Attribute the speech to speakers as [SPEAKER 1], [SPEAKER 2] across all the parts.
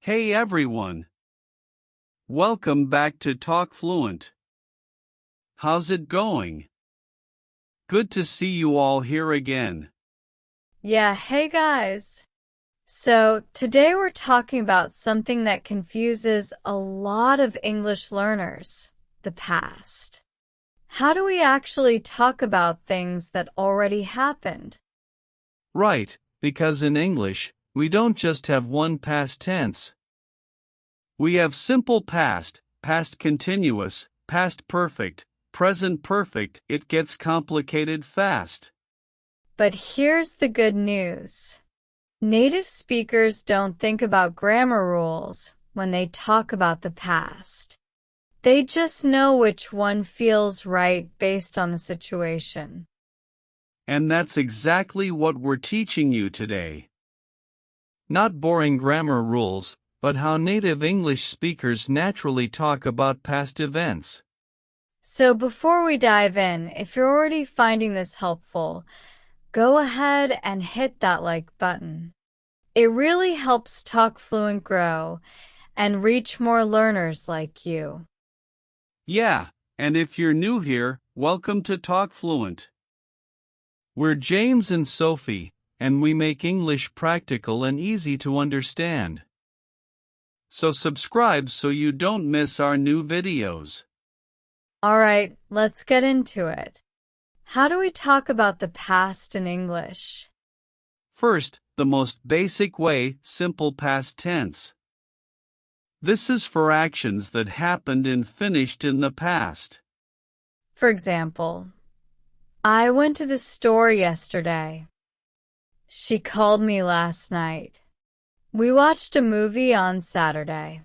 [SPEAKER 1] Hey everyone! Welcome back to Talk Fluent. How's it going? Good to see you all here again.
[SPEAKER 2] Yeah, hey guys. So today we're talking about something that confuses a lot of English learners, the past. How do we actually talk about things that already happened?
[SPEAKER 1] Right, because in English, we don't just have one past tense. We have simple past, past continuous, past perfect, present perfect. It gets complicated fast.
[SPEAKER 2] But here's the good news. Native speakers don't think about grammar rules when they talk about the past. They just know which one feels right based on the situation.
[SPEAKER 1] And that's exactly what we're teaching you today. Not boring grammar rules, but how native English speakers naturally talk about past events.
[SPEAKER 2] So before we dive in, if you're already finding this helpful, go ahead and hit that like button. It really helps Talk Fluent grow and reach more learners like you.
[SPEAKER 1] Yeah, and if you're new here, welcome to Talk Fluent. We're James and Sophie, and we make English practical and easy to understand. So subscribe so you don't miss our new videos.
[SPEAKER 2] All right, let's get into it. How do we talk about the past in English?
[SPEAKER 1] First, the most basic way, simple past tense. This is for actions that happened and finished in the past.
[SPEAKER 2] For example, I went to the store yesterday. She called me last night. We watched a movie on Saturday.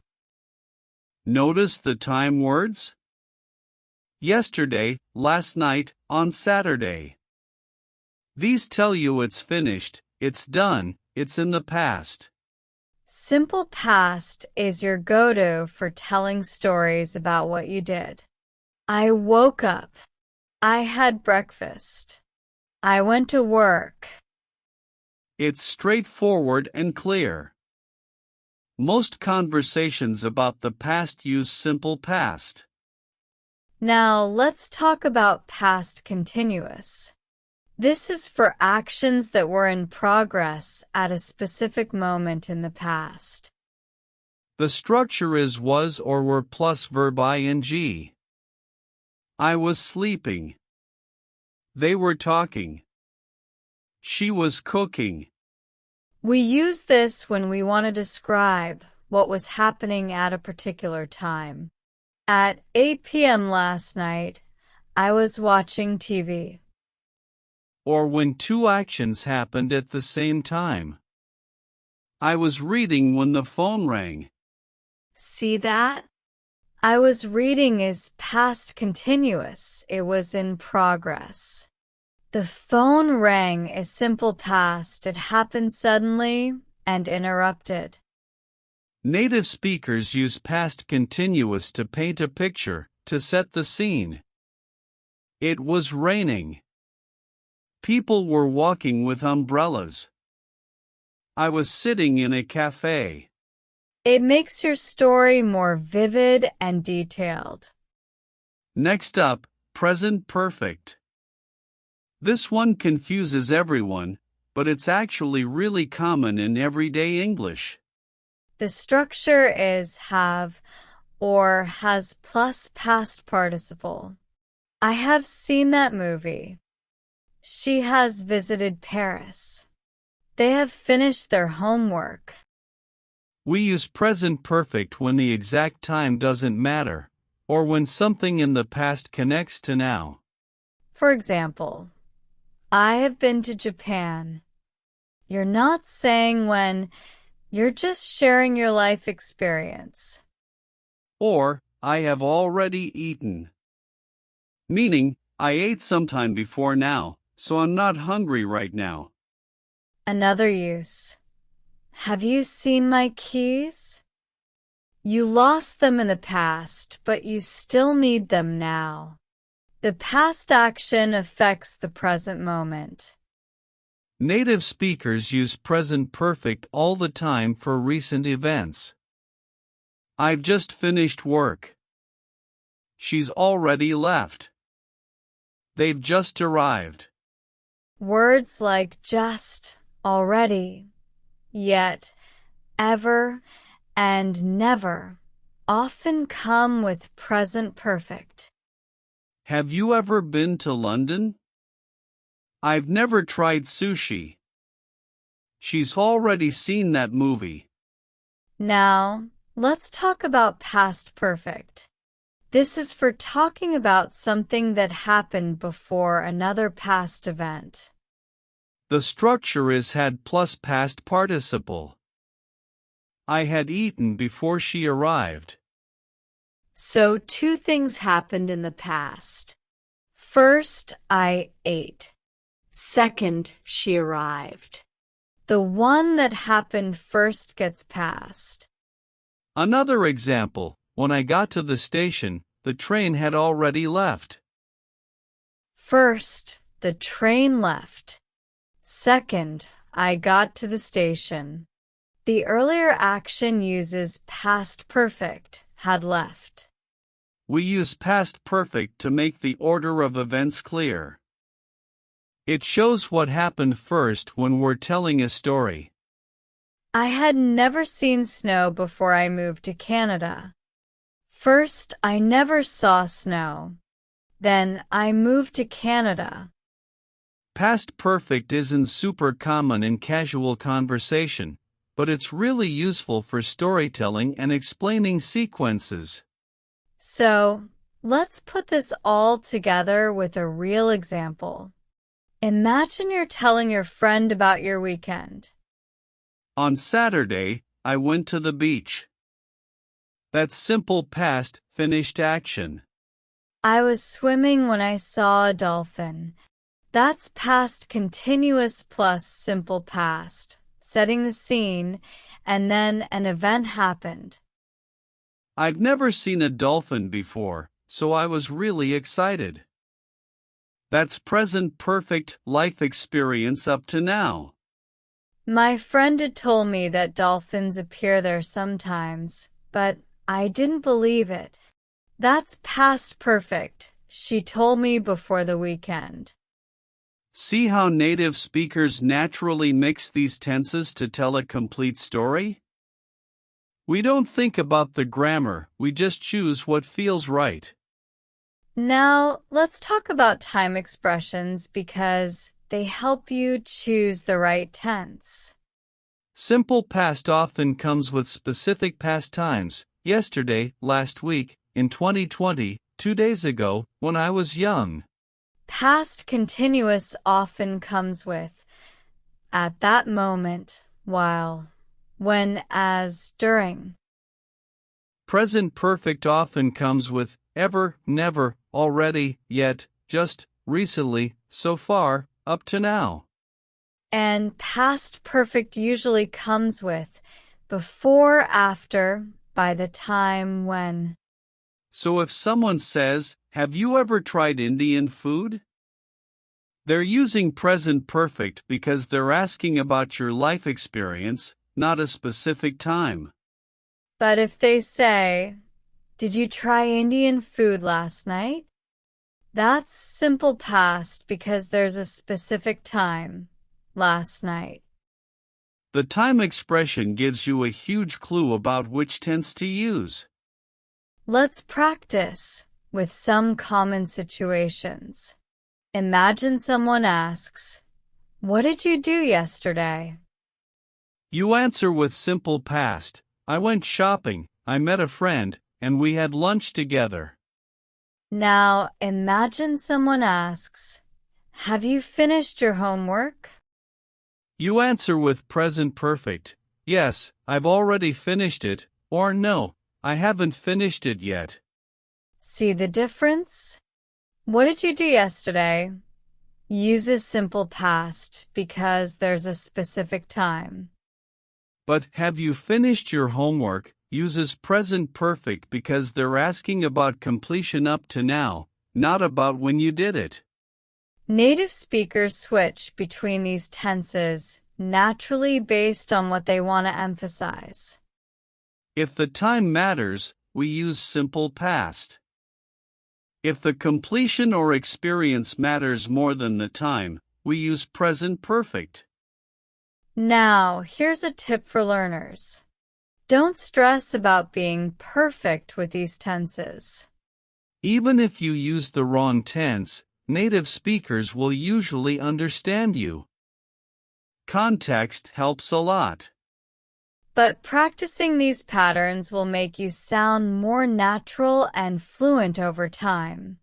[SPEAKER 1] Notice the time words? Yesterday, last night, on Saturday. These tell you it's finished, it's done, it's in the past.
[SPEAKER 2] Simple past is your go-to for telling stories about what you did. I woke up. I had breakfast. I went to work.
[SPEAKER 1] It's straightforward and clear. Most conversations about the past use simple past.
[SPEAKER 2] Now let's talk about past continuous. This is for actions that were in progress at a specific moment in the past.
[SPEAKER 1] The structure is was or were plus verb ing. I was sleeping. They were talking. She was cooking.
[SPEAKER 2] We use this when we want to describe what was happening at a particular time. At 8 p.m. last night, I was watching TV.
[SPEAKER 1] Or when two actions happened at the same time. I was reading when the phone rang.
[SPEAKER 2] See that? I was reading is past continuous. It was in progress. The phone rang is simple past. It happened suddenly and interrupted.
[SPEAKER 1] Native speakers use past continuous to paint a picture, to set the scene. It was raining. People were walking with umbrellas. I was sitting in a cafe.
[SPEAKER 2] It makes your story more vivid and detailed.
[SPEAKER 1] Next up, present perfect. This one confuses everyone, but it's actually really common in everyday English.
[SPEAKER 2] The structure is have or has plus past participle. I have seen that movie. She has visited Paris. They have finished their homework.
[SPEAKER 1] We use present perfect when the exact time doesn't matter, or when something in the past connects to now.
[SPEAKER 2] For example, I have been to Japan. You're not saying when, you're just sharing your life experience.
[SPEAKER 1] Or, I have already eaten. Meaning, I ate sometime before now, so I'm not hungry right now.
[SPEAKER 2] Another use. Have you seen my keys? You lost them in the past, but you still need them now. The past action affects the present moment.
[SPEAKER 1] Native speakers use present perfect all the time for recent events. I've just finished work. She's already left. They've just arrived.
[SPEAKER 2] Words like just, already, yet, ever, and never often come with present perfect.
[SPEAKER 1] Have you ever been to London? I've never tried sushi. She's already seen that movie.
[SPEAKER 2] Now, let's talk about past perfect. This is for talking about something that happened before another past event.
[SPEAKER 1] The structure is had plus past participle. I had eaten before she arrived.
[SPEAKER 2] So two things happened in the past. First, I ate. Second, she arrived. The one that happened first gets past.
[SPEAKER 1] Another example, when I got to the station, the train had already left.
[SPEAKER 2] First, the train left. Second, I got to the station. The earlier action uses past perfect, had left.
[SPEAKER 1] We use past perfect to make the order of events clear. It shows what happened first when we're telling a story.
[SPEAKER 2] I had never seen snow before I moved to Canada. First, I never saw snow. Then, I moved to Canada.
[SPEAKER 1] Past perfect isn't super common in casual conversation, but it's really useful for storytelling and explaining sequences.
[SPEAKER 2] So, let's put this all together with a real example. Imagine you're telling your friend about your weekend.
[SPEAKER 1] On Saturday, I went to the beach. That's simple past, finished action.
[SPEAKER 2] I was swimming when I saw a dolphin. That's past continuous plus simple past, setting the scene, and then an event happened.
[SPEAKER 1] I'd never seen a dolphin before, so I was really excited. That's present perfect life experience up to now.
[SPEAKER 2] My friend had told me that dolphins appear there sometimes, but I didn't believe it. That's past perfect, she told me before the weekend.
[SPEAKER 1] See how native speakers naturally mix these tenses to tell a complete story? We don't think about the grammar, we just choose what feels right.
[SPEAKER 2] Now, let's talk about time expressions because they help you choose the right tense.
[SPEAKER 1] Simple past often comes with specific past times, yesterday, last week, in 2020, 2 days ago, when I was young.
[SPEAKER 2] Past continuous often comes with at that moment, while, when, as, during.
[SPEAKER 1] Present perfect often comes with ever, never, already, yet, just, recently, so far, up to now.
[SPEAKER 2] And past perfect usually comes with before, after, by the time, when.
[SPEAKER 1] So if someone says, "Have you ever tried Indian food?" They're using present perfect because they're asking about your life experience, not a specific time.
[SPEAKER 2] But if they say, "Did you try Indian food last night?" That's simple past because there's a specific time, last night.
[SPEAKER 1] The time expression gives you a huge clue about which tense to use.
[SPEAKER 2] Let's practice with some common situations. Imagine someone asks, "What did you do yesterday?"
[SPEAKER 1] You answer with simple past. I went shopping, I met a friend, and we had lunch together.
[SPEAKER 2] Now imagine someone asks, "Have you finished your homework?"
[SPEAKER 1] You answer with present perfect. Yes, I've already finished it, or no, I haven't finished it yet.
[SPEAKER 2] See the difference? What did you do yesterday? Uses simple past because there's a specific time.
[SPEAKER 1] But have you finished your homework uses present perfect because they're asking about completion up to now, not about when you did it.
[SPEAKER 2] Native speakers switch between these tenses naturally based on what they want to emphasize.
[SPEAKER 1] If the time matters, we use simple past. If the completion or experience matters more than the time, we use present perfect.
[SPEAKER 2] Now, here's a tip for learners. Don't stress about being perfect with these tenses.
[SPEAKER 1] Even if you use the wrong tense, native speakers will usually understand you. Context helps a lot.
[SPEAKER 2] But practicing these patterns will make you sound more natural and fluent over time.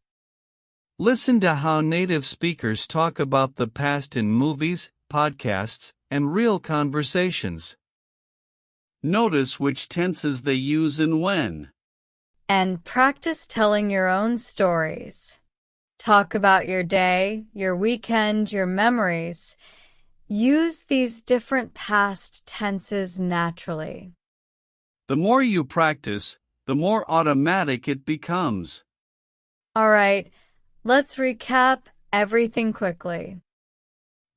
[SPEAKER 1] Listen to how native speakers talk about the past in movies, podcasts, and real conversations. Notice which tenses they use and when.
[SPEAKER 2] And practice telling your own stories. Talk about your day, your weekend, your memories. Use these different past tenses naturally.
[SPEAKER 1] The more you practice, the more automatic it becomes.
[SPEAKER 2] All right, let's recap everything quickly.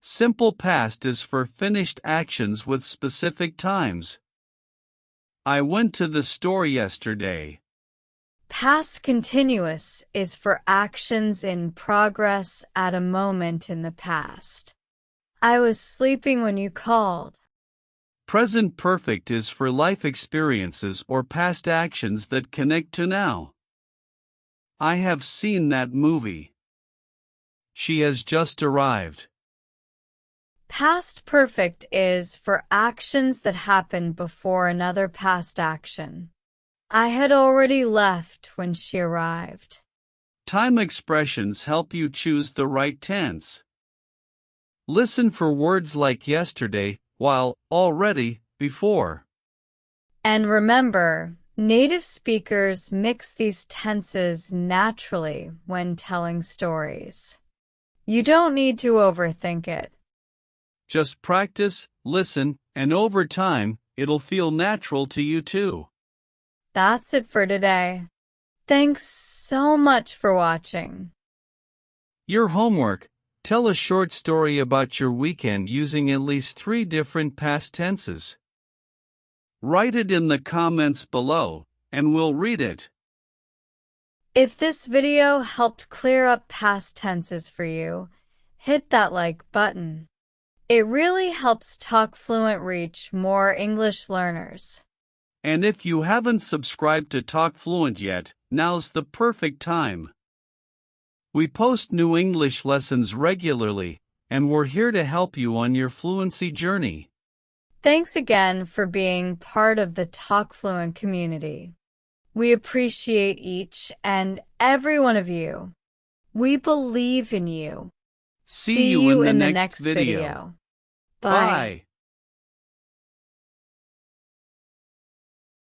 [SPEAKER 1] Simple past is for finished actions with specific times. I went to the store yesterday.
[SPEAKER 2] Past continuous is for actions in progress at a moment in the past. I was sleeping when you called.
[SPEAKER 1] Present perfect is for life experiences or past actions that connect to now. I have seen that movie. She has just arrived.
[SPEAKER 2] Past perfect is for actions that happened before another past action. I had already left when she arrived.
[SPEAKER 1] Time expressions help you choose the right tense. Listen for words like yesterday, while, already, before.
[SPEAKER 2] And remember, native speakers mix these tenses naturally when telling stories. You don't need to overthink it.
[SPEAKER 1] Just practice, listen, and over time, it'll feel natural to you too.
[SPEAKER 2] That's it for today. Thanks so much for watching.
[SPEAKER 1] Your homework: tell a short story about your weekend using at least 3 different past tenses. Write it in the comments below, and we'll read it.
[SPEAKER 2] If this video helped clear up past tenses for you, hit that like button. It really helps Talk Fluent reach more English learners.
[SPEAKER 1] And if you haven't subscribed to Talk Fluent yet, now's the perfect time. We post new English lessons regularly, and we're here to help you on your fluency journey.
[SPEAKER 2] Thanks again for being part of the Talk Fluent community. We appreciate each and every one of you. We believe in you.
[SPEAKER 1] See you in the next video.
[SPEAKER 2] Bye.